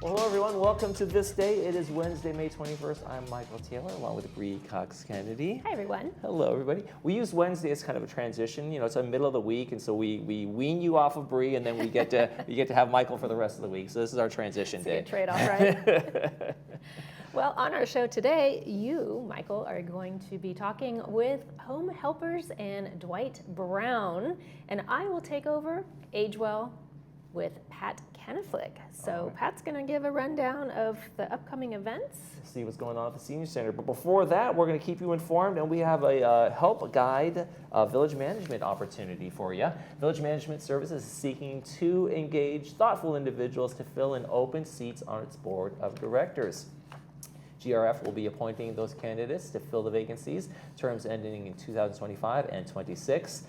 Well, hello everyone, welcome to This Day. It is Wednesday, May 21st. I'm Michael Taylor, along with Bree Cox-Kennedy. Hi everyone. Hello everybody. We use Wednesday as kind of a transition. You know, it's the middle of the week, and so we wean you off of Bree, and then we get to have Michael for the rest of the week. So this is our transition day. It's a good trade-off, right? Well, on our show today, you, Michael, are going to be talking with home helpers and Dwight Brown, and I will take over Age Well with Pat Keniflick. So right. Pat's going to give a rundown of the upcoming events. See what's going on at the Senior Center. But before that, we're going to keep you informed, and we have a help guide village management opportunity for you. Village Management Services is seeking to engage thoughtful individuals to fill in open seats on its board of directors. GRF will be appointing those candidates to fill the vacancies, terms ending in 2025 and 26.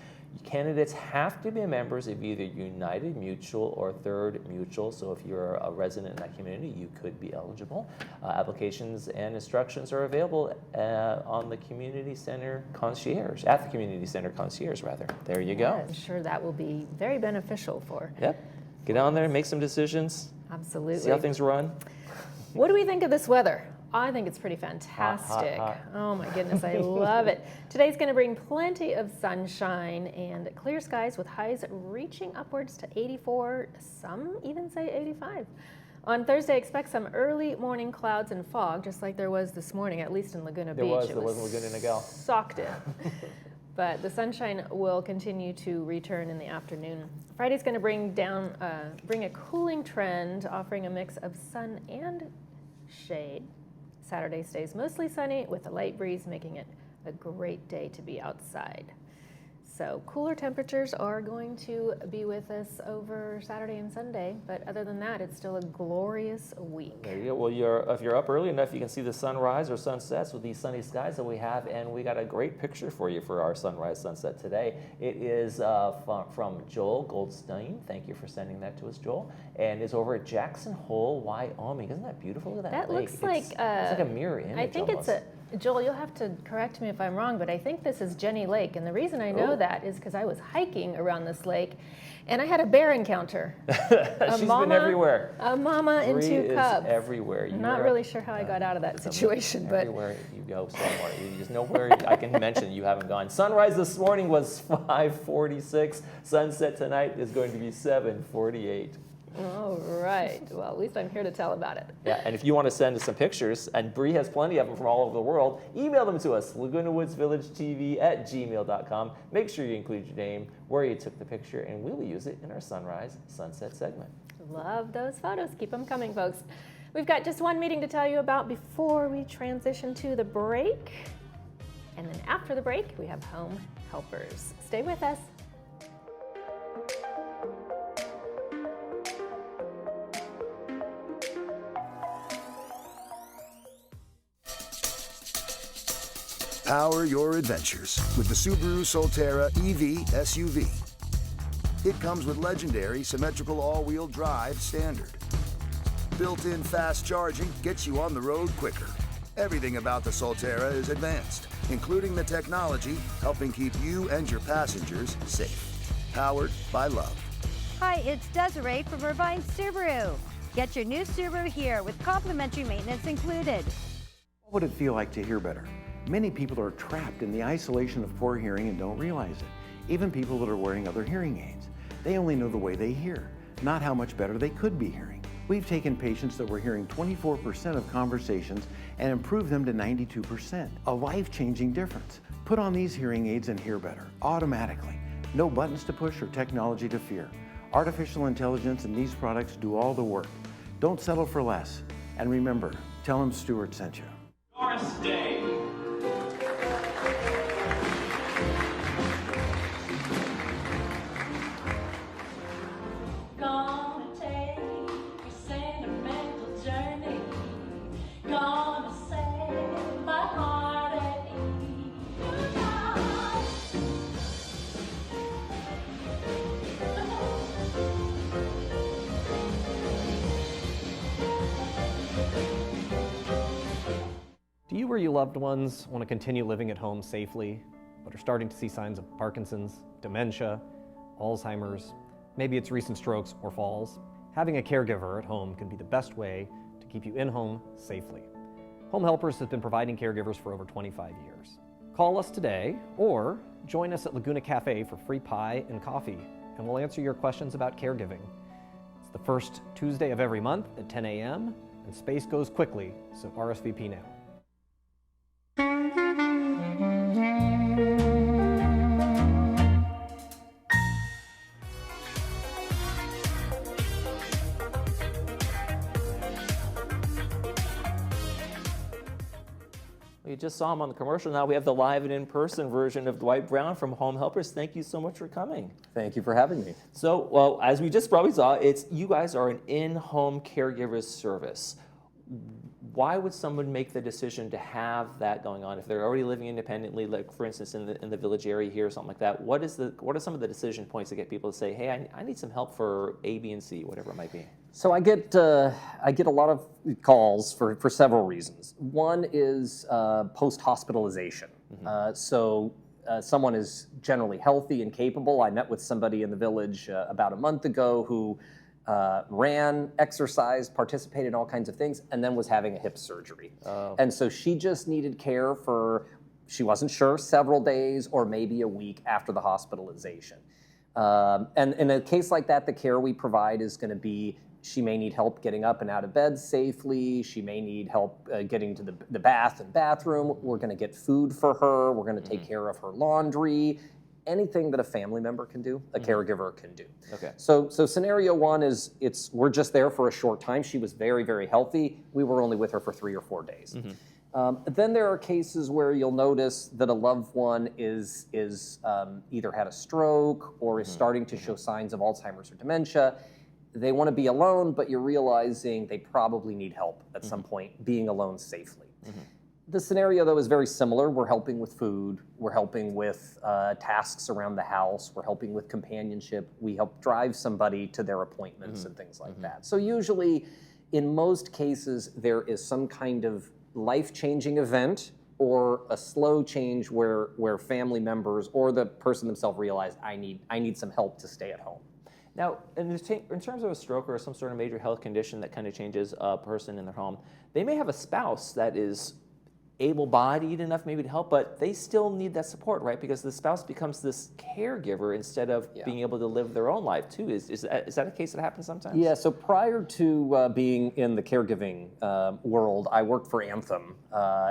Candidates have to be members of either United Mutual or Third Mutual, so if you're a resident in that community, you could be eligible. Applications and instructions are available on the Community Center Concierge, at the Community Center Concierge, rather. There you go. I'm sure that will be very beneficial for. Yep. Get on there, make some decisions. Absolutely. See how things run. What do we think of this weather? I think it's pretty fantastic. Hot. Oh my goodness, I love it. Today's going to bring plenty of sunshine and clear skies with highs reaching upwards to 84, some even say 85. On Thursday, expect some early morning clouds and fog, just like there was this morning, at least in Laguna Beach. There was Laguna Niguel. Socked in. But the sunshine will continue to return in the afternoon. Friday's going to bring a cooling trend, offering a mix of sun and shade. Saturday stays mostly sunny with a light breeze, making it a great day to be outside. So cooler temperatures are going to be with us over Saturday and Sunday, but other than that, it's still a glorious week. There you go. Well, if you're up early enough, you can see the sunrise or sunsets with these sunny skies that we have, and we got a great picture for you for our sunrise sunset today. It is from Joel Goldstein. Thank you for sending that to us, Joel. And it's over at Jackson Hole, Wyoming. Isn't that beautiful? Look at that lake. Looks like it's like a mirror image. I think almost. Joel, you'll have to correct me if I'm wrong, but I think this is Jenny Lake, and the reason I know that is because I was hiking around this lake, and I had a bear encounter. She's been everywhere. A mama and two cubs. Everywhere. I'm not really sure how I got out of that situation, but everywhere you go, somewhere. You just know where I can mention you haven't gone. Sunrise this morning was 5:46. Sunset tonight is going to be 7:48. All right. Well, at least I'm here to tell about it. Yeah, and if you want to send us some pictures, and Bree has plenty of them from all over the world, email them to us, lagunawoodsvillagetv@gmail.com. Make sure you include your name, where you took the picture, and we will use it in our sunrise sunset segment. Love those photos. Keep them coming, folks. We've got just one meeting to tell you about before we transition to the break. And then after the break, we have home helpers. Stay with us. Power your adventures with the Subaru Solterra EV SUV. It comes with legendary symmetrical all-wheel drive standard. Built-in fast charging gets you on the road quicker. Everything about the Solterra is advanced, including the technology helping keep you and your passengers safe. Powered by love. Hi, it's Desiree from Irvine Subaru. Get your new Subaru here with complimentary maintenance included. What would it feel like to hear better? Many people are trapped in the isolation of poor hearing and don't realize it. Even people that are wearing other hearing aids. They only know the way they hear, not how much better they could be hearing. We've taken patients that were hearing 24% of conversations and improved them to 92%. A life-changing difference. Put on these hearing aids and hear better, automatically. No buttons to push or technology to fear. Artificial intelligence and these products do all the work. Don't settle for less. And remember, tell them Stuart sent you. ThisDay. Do you or your loved ones want to continue living at home safely, but are starting to see signs of Parkinson's, dementia, Alzheimer's? Maybe it's recent strokes or falls. Having a caregiver at home can be the best way to keep you in home safely. Home Helpers has been providing caregivers for over 25 years. Call us today or join us at Laguna Cafe for free pie and coffee, and we'll answer your questions about caregiving. It's the first Tuesday of every month at 10 a.m., and space goes quickly, so RSVP now. You just saw him on the commercial. Now we have the live and in-person version of Dwight Brown from Home Helpers. Thank you so much for coming. Thank you for having me. So, well, as we just probably saw, you guys are an in-home caregiver service. Why would someone make the decision to have that going on if they're already living independently, like for instance in the village area here or something like that? What are some of the decision points to get people to say, hey, I need some help for A, B, and C, whatever it might be? So I get a lot of calls for several reasons. One is post-hospitalization. Someone is generally healthy and capable. I met with somebody in the village about a month ago who ran, exercised, participated in all kinds of things, and then was having a hip surgery. Oh. And so she just needed care for, she wasn't sure, several days or maybe a week after the hospitalization. And in a case like that, the care we provide is going to be, she may need help getting up and out of bed safely. She may need help getting to the bath and bathroom. We're going to get food for her. We're going to take care of her laundry. Anything that a family member can do, a caregiver can do. Okay. So scenario one is we're just there for a short time. She was very, very healthy. We were only with her for 3 or 4 days. Then there are cases where you'll notice that a loved one is either had a stroke or is starting to show signs of Alzheimer's or dementia. They want to be alone, but you're realizing they probably need help at some point being alone safely. The scenario, though, is very similar. We're helping with food. We're helping with tasks around the house. We're helping with companionship. We help drive somebody to their appointments and things like that. So usually, in most cases, there is some kind of life-changing event or a slow change where family members or the person themselves realize, I need some help to stay at home. Now, in terms of a stroke or some sort of major health condition that kind of changes a person in their home, they may have a spouse that is able-bodied enough maybe to help, but they still need that support, right? Because the spouse becomes this caregiver instead of being able to live their own life too. Is that a case that happens sometimes? Yeah, so prior to being in the caregiving world, I worked for Anthem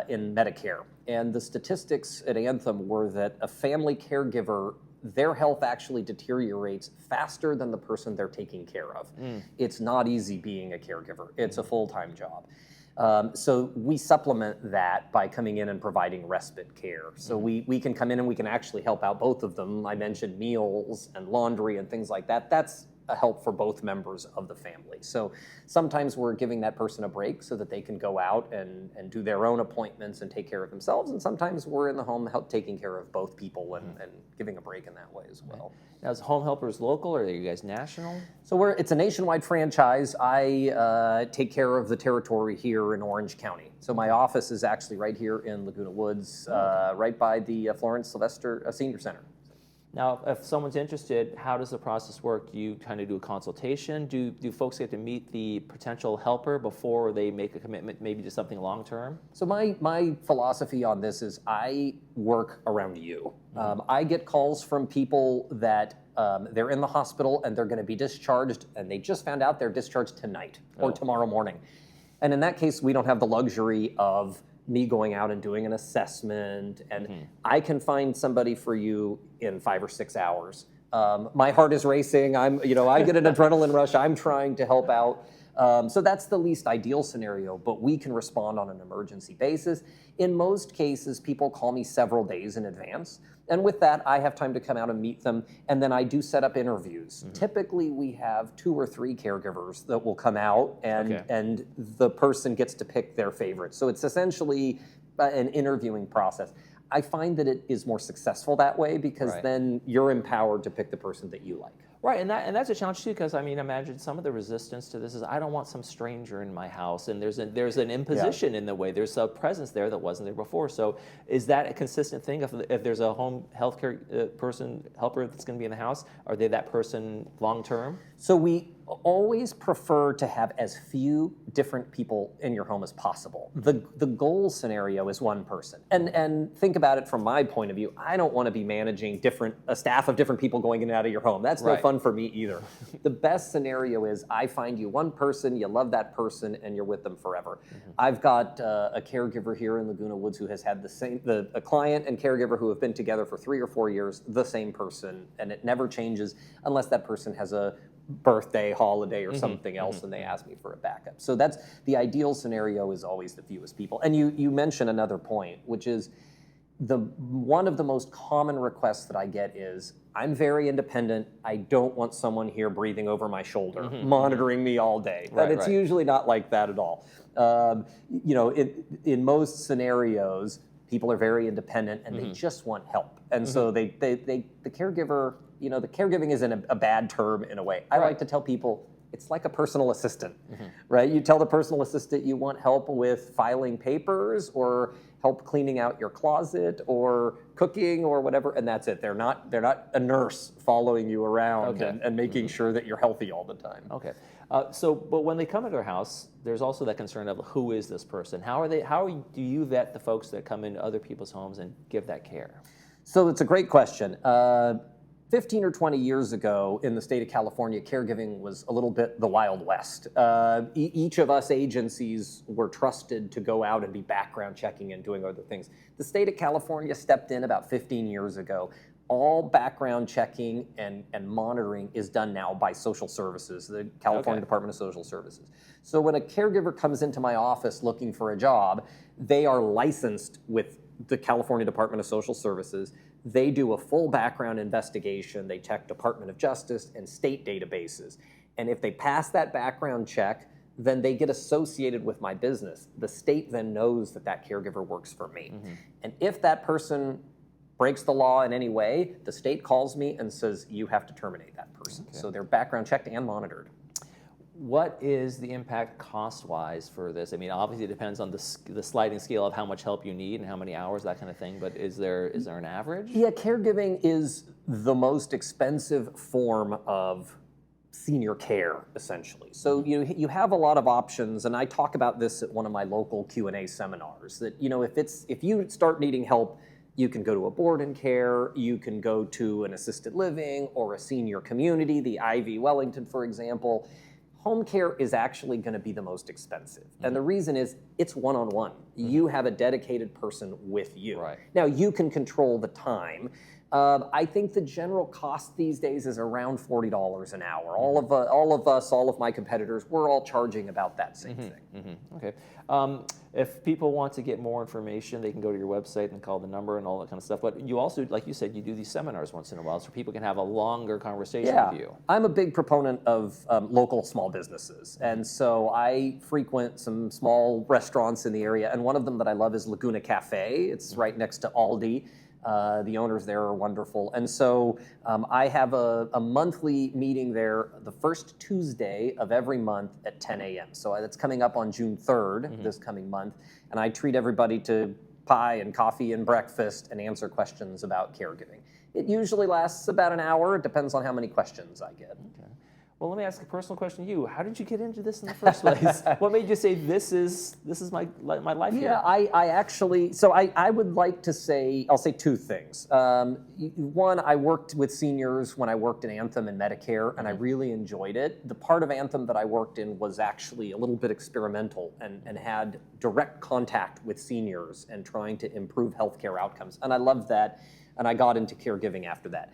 in Medicare. And the statistics at Anthem were that a family caregiver, their health actually deteriorates faster than the person they're taking care of. It's not easy being a caregiver. It's a full-time job. So we supplement that by coming in and providing respite care. So we can come in and we can actually help out both of them. I mentioned meals and laundry and things like that. That's a help for both members of the family. So sometimes we're giving that person a break so that they can go out and do their own appointments and take care of themselves. And sometimes we're in the home taking care of both people and giving a break in that way as well. Now, is Home Helpers local or are you guys national? So it's a nationwide franchise. I take care of the territory here in Orange County. So my office is actually right here in Laguna Woods, right by the Florence Sylvester Senior Center. Now, if someone's interested, how does the process work? Do you kind of do a consultation? Do folks get to meet the potential helper before they make a commitment maybe to something long-term? So my philosophy on this is I work around you. I get calls from people that they're in the hospital and they're going to be discharged and they just found out they're discharged tonight or tomorrow morning. And in that case, we don't have the luxury of me going out and doing an assessment, and I can find somebody for you in 5 or 6 hours. My heart is racing. I get an adrenaline rush. I'm trying to help out. So that's the least ideal scenario, but we can respond on an emergency basis. In most cases, people call me several days in advance. And with that, I have time to come out and meet them. And then I do set up interviews. Typically, we have 2 or 3 caregivers that will come out and the person gets to pick their favorite. So it's essentially an interviewing process. I find that it is more successful that way because then you're empowered to pick the person that you like. Right, and that's a challenge too, because I mean, imagine some of the resistance to this is I don't want some stranger in my house, and there's an imposition in the way. There's a presence there that wasn't there before. So, is that a consistent thing? If there's a home healthcare helper that's going to be in the house, are they that person long term? So we always prefer to have as few different people in your home as possible. The goal scenario is one person. And think about it from my point of view. I don't want to be managing a staff of different people going in and out of your home. That's no fun for me either. The best scenario is I find you one person, you love that person, and you're with them forever. I've got a caregiver here in Laguna Woods who has had a client and caregiver who have been together for 3 or 4 years, the same person, and it never changes unless that person has a birthday, holiday, or something else, and they ask me for a backup. So that's the ideal scenario, is always the fewest people. And you mentioned another point, which is one of the most common requests that I get is, I'm very independent. I don't want someone here breathing over my shoulder, monitoring me all day. But it's usually not like that at all. In most scenarios, people are very independent and they just want help. And so the caregiver, the caregiving isn't a bad term in a way. I like to tell people it's like a personal assistant, right? You tell the personal assistant you want help with filing papers or help cleaning out your closet or cooking or whatever, and that's it. They're not a nurse following you around and making sure that you're healthy all the time. Okay. But when they come into our house, there's also that concern of who is this person? How do you vet the folks that come into other people's homes and give that care? So it's a great question. 15 or 20 years ago in the state of California, caregiving was a little bit the Wild West. Each of us agencies were trusted to go out and be background checking and doing other things. The state of California stepped in about 15 years ago. All background checking and monitoring is done now by social services, the California Department of Social Services. So when a caregiver comes into my office looking for a job, they are licensed with the California Department of Social Services. They do a full background investigation. They check Department of Justice and state databases. And if they pass that background check, then they get associated with my business. The state then knows that caregiver works for me. And if that person breaks the law in any way, the state calls me and says, you have to terminate that person. So they're background checked and monitored. What is the impact cost-wise for this? I mean, obviously it depends on the sliding scale of how much help you need and how many hours, that kind of thing, but is there an average? Yeah, caregiving is the most expensive form of senior care, essentially. So you have a lot of options, and I talk about this at one of my local Q&A seminars, that if you start needing help, you can go to a board and care, you can go to an assisted living or a senior community, the Ivy Wellington, for example. Home care is actually going to be the most expensive. And the reason is it's one-on-one. You have a dedicated person with you. Right. Now, you can control the time. I think the general cost these days is around $40 an hour. All of my competitors, we're all charging about that same thing. Okay. If people want to get more information, they can go to your website and call the number and all that kind of stuff. But you also, like you said, you do these seminars once in a while so people can have a longer conversation with you. I'm a big proponent of local small businesses. And so I frequent some small restaurants in the area. And one of them that I love is Laguna Cafe. It's right next to Aldi. The owners there are wonderful. And so I have a monthly meeting there the first Tuesday of every month at 10 a.m. So that's coming up on June 3rd, this coming month. And I treat everybody to pie and coffee and breakfast and answer questions about caregiving. It usually lasts about an hour. It depends on how many questions I get. Okay. Well, let me ask a personal question to you. How did you get into this in the first place? What made you say this is my life here? Yeah, I actually, so I would like to say, I'll say two things. One, I worked with seniors when I worked in Anthem and Medicare, and I really enjoyed it. The part of Anthem that I worked in was actually a little bit experimental and had direct contact with seniors and trying to improve healthcare outcomes. And I loved that, and I got into caregiving after that.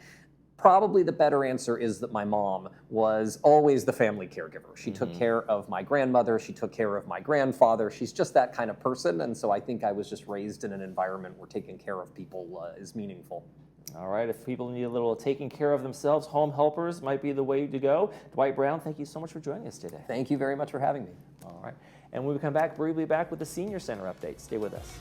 Probably the better answer is that my mom was always the family caregiver. She took care of my grandmother, she took care of my grandfather. She's just that kind of person, and so I think I was just raised in an environment where taking care of people is meaningful. All right, if people need a little taking care of themselves, home helpers might be the way to go. Dwight Brown, thank you so much for joining us today. Thank you very much for having me. All right, and when we come back, we'll be back with the Senior Center update. Stay with us.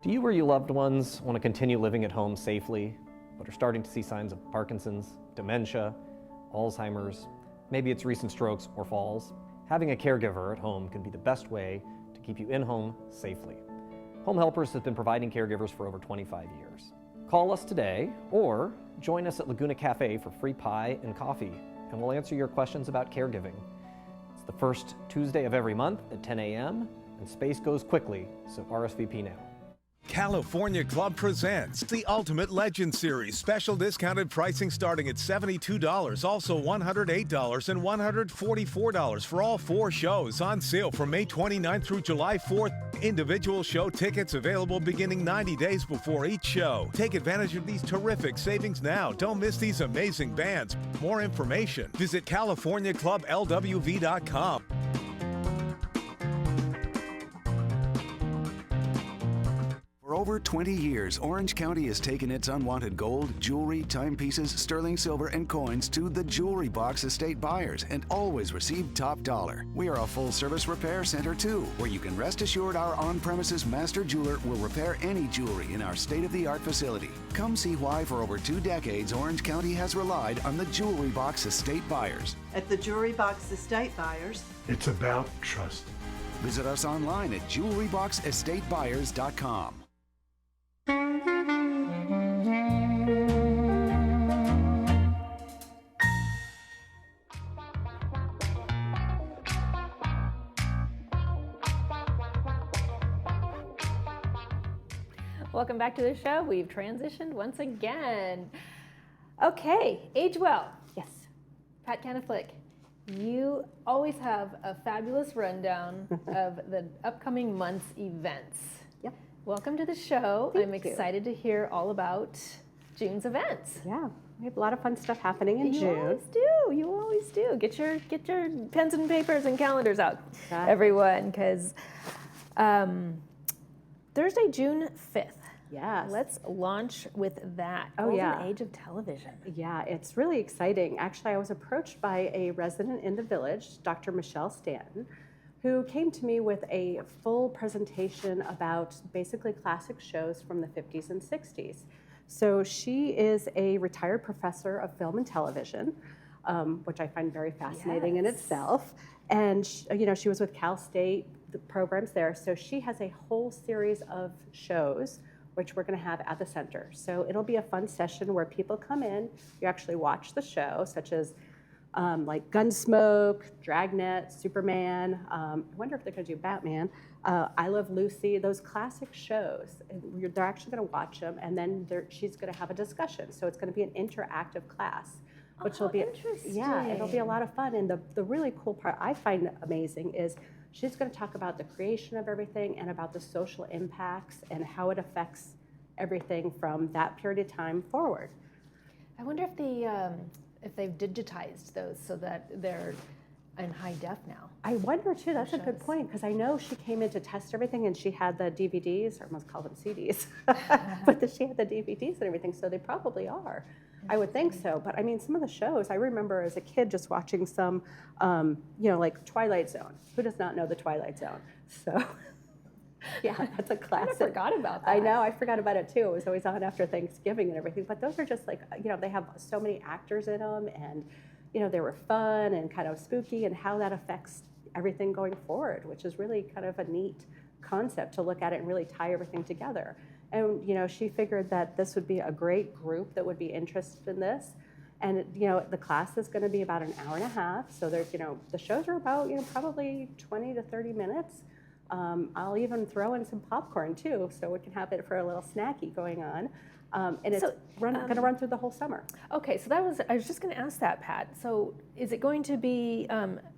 Do you or your loved ones want to continue living at home safely, but are starting to see signs of Parkinson's, dementia, Alzheimer's? Maybe it's recent strokes or falls. Having a caregiver at home can be the best way to keep you in home safely. Home Helpers has been providing caregivers for over 25 years. Call us today or join us at Laguna Cafe for free pie and coffee, and we'll answer your questions about caregiving. It's the first Tuesday of every month at 10 a.m., and space goes quickly, so RSVP now. California Club presents the Ultimate Legend Series. Special discounted pricing starting at $72, also $108 and $144 for all 4 shows. On sale from May 29th through July 4th. Individual show tickets available beginning 90 days before each show. Take advantage of these terrific savings now. Don't miss these amazing bands. More information, visit CaliforniaClubLWV.com. For over 20 years, Orange County has taken its unwanted gold, jewelry, timepieces, sterling silver, and coins to the Jewelry Box estate buyers and always received top dollar. We are a full-service repair center, too, where you can rest assured our on-premises master jeweler will repair any jewelry in our state-of-the-art facility. Come see why for over 2 decades, Orange County has relied on the Jewelry Box estate buyers. At the Jewelry Box Estate Buyers, it's about trust. Visit us online at jewelryboxestatebuyers.com. Welcome back to the show. We've transitioned once again. Okay, age well. Yes. Pat Canaflick, you always have a fabulous rundown of the upcoming month's events. Yep. Welcome to the show. Thank I'm you. excited to hear all about June's events. Yeah, we have a lot of fun stuff happening in You June. always do. You always do. Get your pens and papers and calendars out, Exactly. everyone, because Thursday, June 5th. Yes. Let's launch with that. Oh, Golden yeah. Age of television. Yeah, it's really exciting. Actually, I was approached by a resident in the village, Dr. Michelle Stanton, who came to me with a full presentation about basically classic shows from the 50s and 60s. So she is a retired professor of film and television, which I find very fascinating in Yes. itself. And she was with Cal State, the programs there. So she has a whole series of shows which we're going to have at the center. So it'll be a fun session where people come in, you actually watch the show, such as like Gunsmoke, Dragnet, Superman. I wonder if they're going to do Batman. I Love Lucy, those classic shows. And they're actually going to watch them, and then she's going to have a discussion. So it's going to be an interactive class, which will be interesting. Yeah, it'll be a lot of fun. And the really cool part I find amazing is she's going to talk about the creation of everything and about the social impacts and how it affects everything from that period of time forward. I wonder if they've digitized those so that they're in high def now. I wonder too, that's a good shows. point, because I know she came in to test everything and she had the DVDs, or I must call them CDs, but she had the DVDs and everything, so they probably are. I would think so, but I mean, some of the shows, I remember as a kid just watching some, like Twilight Zone. Who does not know the Twilight Zone? So, yeah, that's a classic. I forgot about that. I know, I forgot about it too. It was always on after Thanksgiving and everything, but those are just like, they have so many actors in them, and, they were fun and kind of spooky, and how that affects everything going forward, which is really kind of a neat concept to look at it and really tie everything together. And, she figured that this would be a great group that would be interested in this. And, the class is going to be about an hour and a half. So there's, the shows are about, probably 20 to 30 minutes. I'll even throw in some popcorn too, so we can have it for a little snacky going on. And it's going to run through the whole summer. Okay, so I was just going to ask that, Pat. So is it going to be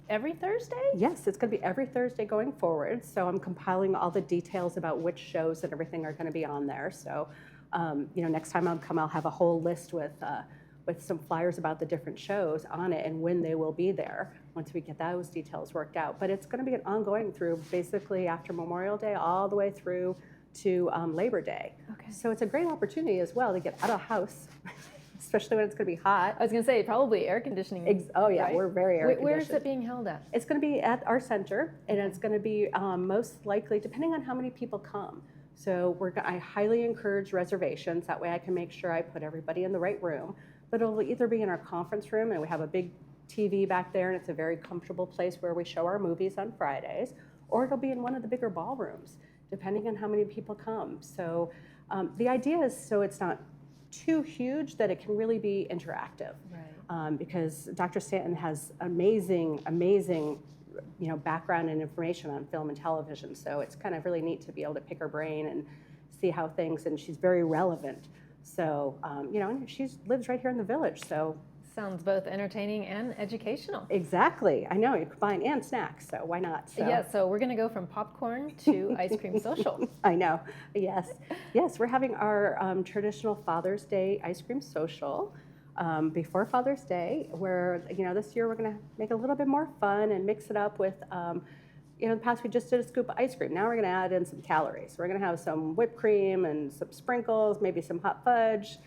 every Thursday? Yes, it's going to be every Thursday going forward. So I'm compiling all the details about which shows and everything are going to be on there. So, next time I'll come, I'll have a whole list with some flyers about the different shows on it and when they will be there once we get those details worked out. But it's going to be an ongoing through basically after Memorial Day all the way through to Labor Day. Okay. So it's a great opportunity as well to get out of the house, especially when it's going to be hot. I was going to say probably air conditioning. Oh yeah, right? we're very air conditioned. Where is it being held at? It's going to be at our center, and it's going to be most likely, depending on how many people come. So I highly encourage reservations. That way I can make sure I put everybody in the right room. But it'll either be in our conference room, and we have a big TV back there, and it's a very comfortable place where we show our movies on Fridays, or it'll be in one of the bigger ballrooms, depending on how many people come. So the idea is so it's not too huge that it can really be interactive. Right. Because Dr. Stanton has amazing background and information on film and television. So it's kind of really neat to be able to pick her brain and see how things, and she's very relevant. So, and she lives right here in the village. So Sounds both entertaining and educational. exactly, I know, you combine and snacks, so why not? So. Yeah, so we're gonna go from popcorn to ice cream social. I know, yes. Yes, we're having our traditional Father's Day ice cream social before Father's Day, where, this year we're gonna make it a little bit more fun and mix it up with, in the past we just did a scoop of ice cream. Now we're gonna add in some calories. We're gonna have some whipped cream and some sprinkles, maybe some hot fudge,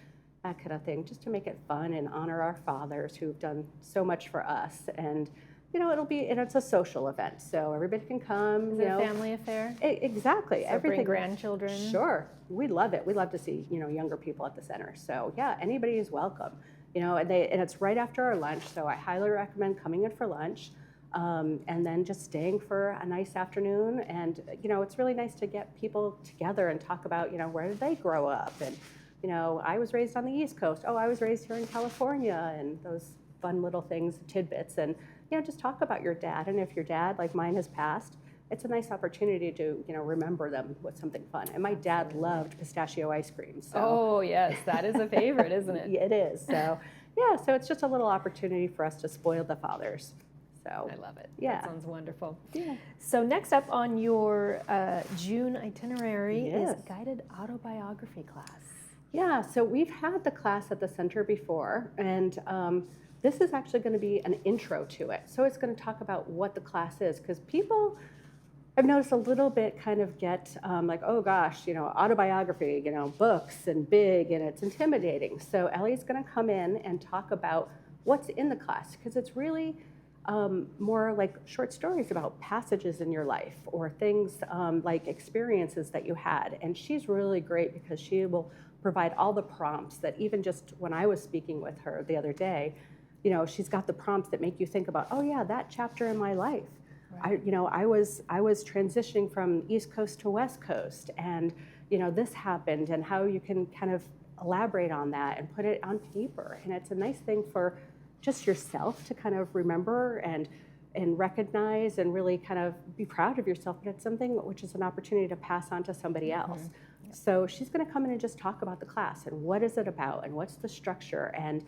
that kind of thing, just to make it fun and honor our fathers who've done so much for us. And, it's a social event, so everybody can come. Is it a family affair? Exactly. So bring grandchildren? Sure. We love it. We love to see, younger people at the center. So yeah, anybody is welcome. And it's right after our lunch, so I highly recommend coming in for lunch. And then just staying for a nice afternoon. And, it's really nice to get people together and talk about, where did they grow up? And, I was raised on the East Coast. Oh, I was raised here in California, and those fun little things, tidbits. And, just talk about your dad. And if your dad, like mine, has passed, it's a nice opportunity to, remember them with something fun. And my dad loved pistachio ice cream. So. Oh, yes, that is a favorite, isn't it? It is. So, yeah, so it's just a little opportunity for us to spoil the fathers. So, I love it. Yeah. That sounds wonderful. Yeah. So next up on your June itinerary Yes. is guided autobiography class. Yeah, so we've had the class at the center before, and this is actually going to be an intro to it. So it's going to talk about what the class is, because people, I've noticed a little bit kind of get like, oh gosh, autobiography, books and big, and it's intimidating. So Ellie's going to come in and talk about what's in the class, because it's really more like short stories about passages in your life or things like experiences that you had. And she's really great because she will provide all the prompts that even just when I was speaking with her the other day, she's got the prompts that make you think about, oh yeah, that chapter in my life. Right. I was transitioning from East Coast to West Coast, and this happened, and how you can kind of elaborate on that and put it on paper. And it's a nice thing for just yourself to kind of remember and recognize and really kind of be proud of yourself, but it's something which is an opportunity to pass on to somebody else. Mm-hmm. So she's going to come in and just talk about the class and what is it about and what's the structure. And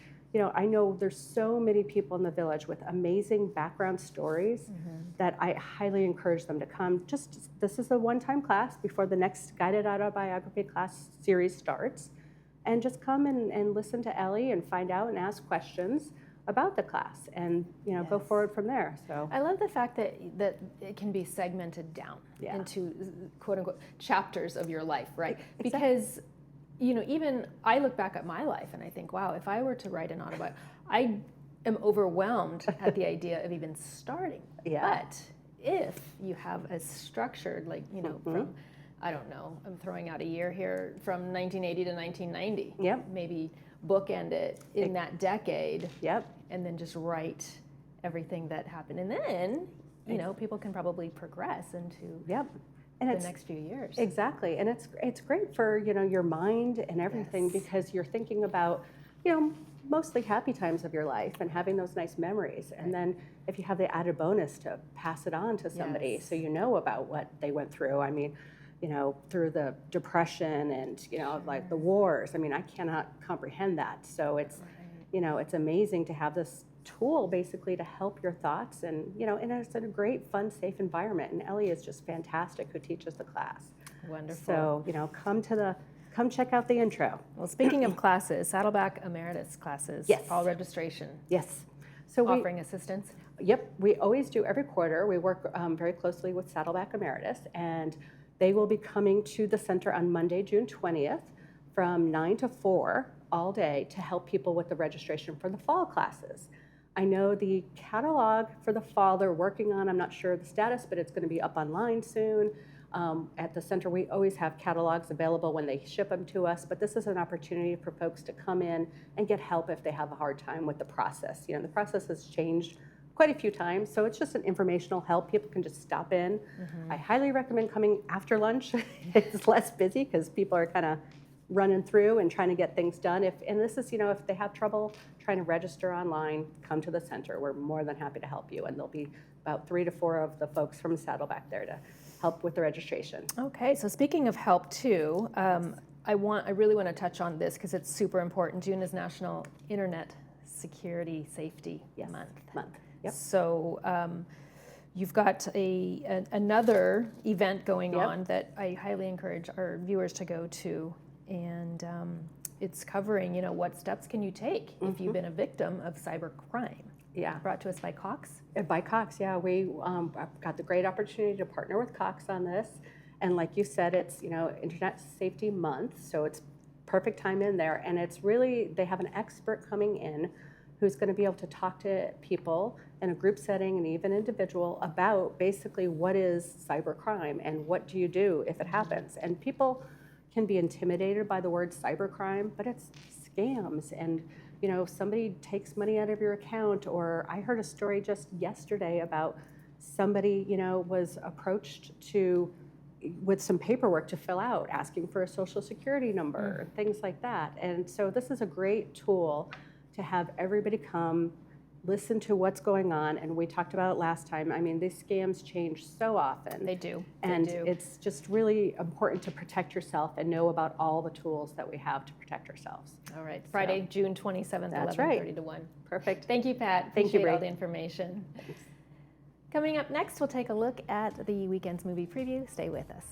I know there's so many people in the village with amazing background stories that I highly encourage them to come. This is a one-time class before the next guided autobiography class series starts, and just come and listen to Ellie and find out and ask questions about the class, and go forward from there. So I love the fact that it can be segmented down into quote unquote chapters of your life, right? Exactly. Because even I look back at my life and I think, wow, if I were to write an autobiography, I am overwhelmed at the idea of even starting. Yeah. But if you have a structured, like from, I don't know, I'm throwing out a year here, from 1980 to 1990. Yep. Maybe bookend it in that decade. Yep. And then just write everything that happened. And then, people can probably progress into and the next few years. Exactly. And it's great for, your mind and everything, because you're thinking about, mostly happy times of your life and having those nice memories. And then if you have the added bonus to pass it on to somebody, so you know about what they went through. I mean, through the Depression and, like the wars. I mean, I cannot comprehend that. So it's, it's amazing to have this tool basically to help your thoughts, and, and it's a great, fun, safe environment. And Ellie is just fantastic who teaches the class. Wonderful. So, come check out the intro. Well, speaking of classes, Saddleback Emeritus classes, Yes. fall registration. Yes. So offering assistance. Yep, we always do every quarter. We work very closely with Saddleback Emeritus, and they will be coming to the center on Monday, June 20th, from 9 to 4 all day to help people with the registration for the fall classes. I know the catalog for the fall they're working on. I'm not sure of the status, but it's going to be up online soon. At the center, we always have catalogs available when they ship them to us, but this is an opportunity for folks to come in and get help if they have a hard time with the process. The process has changed quite a few times. So it's just an informational help. People can just stop in. I highly recommend coming after lunch. It's less busy because people are kind of running through and trying to get things done. And this is, if they have trouble trying to register online, come to the center. We're more than happy to help you. And there'll be about 3 to 4 of the folks from Saddleback there to help with the registration. Okay, so speaking of help too, I really want to touch on this because it's super important. June is National Internet Security Safety Month. Yep. So you've got another event going on that I highly encourage our viewers to go to, and it's covering, what steps can you take if you've been a victim of cyber crime. Yeah. Brought to us by Cox. By Cox, yeah. We got the great opportunity to partner with Cox on this. And like you said, it's, Internet Safety Month, so it's perfect time in there. And it's really, they have an expert coming in who's going to be able to talk to people in a group setting and even individual about basically what is cybercrime and what do you do if it happens. And people can be intimidated by the word cybercrime, but it's scams. And somebody takes money out of your account, or I heard a story just yesterday about somebody, was approached with some paperwork to fill out, asking for a social security number, things like that. And so this is a great tool to have everybody come, listen to what's going on. And we talked about it last time. I mean, these scams change so often. They do. And it's just really important to protect yourself and know about all the tools that we have to protect ourselves. All right, Friday, June 27th, That's 11:30 to 1. Perfect. Thank you, Pat. Thank you, Appreciate all Bri. the information. Thanks. Coming up next, we'll take a look at the weekend's movie preview. Stay with us.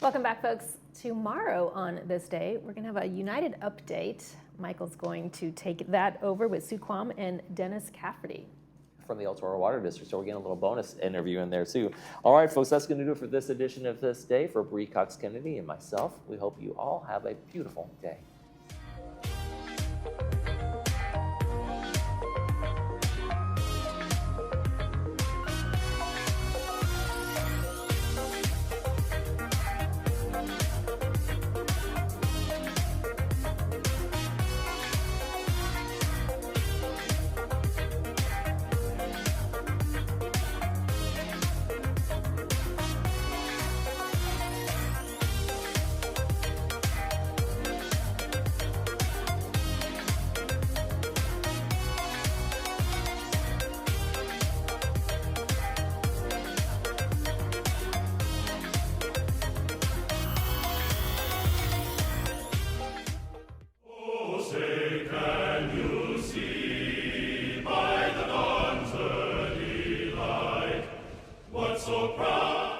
Welcome back, folks. Tomorrow on This Day, we're going to have a United update. Michael's going to take that over with Sue Quam and Dennis Cafferty from the El Toro Water District, so we're getting a little bonus interview in there too. All right, folks, that's going to do it for this edition of This Day. For Bree Cox Kennedy and myself, we hope you all have a beautiful day. So proud.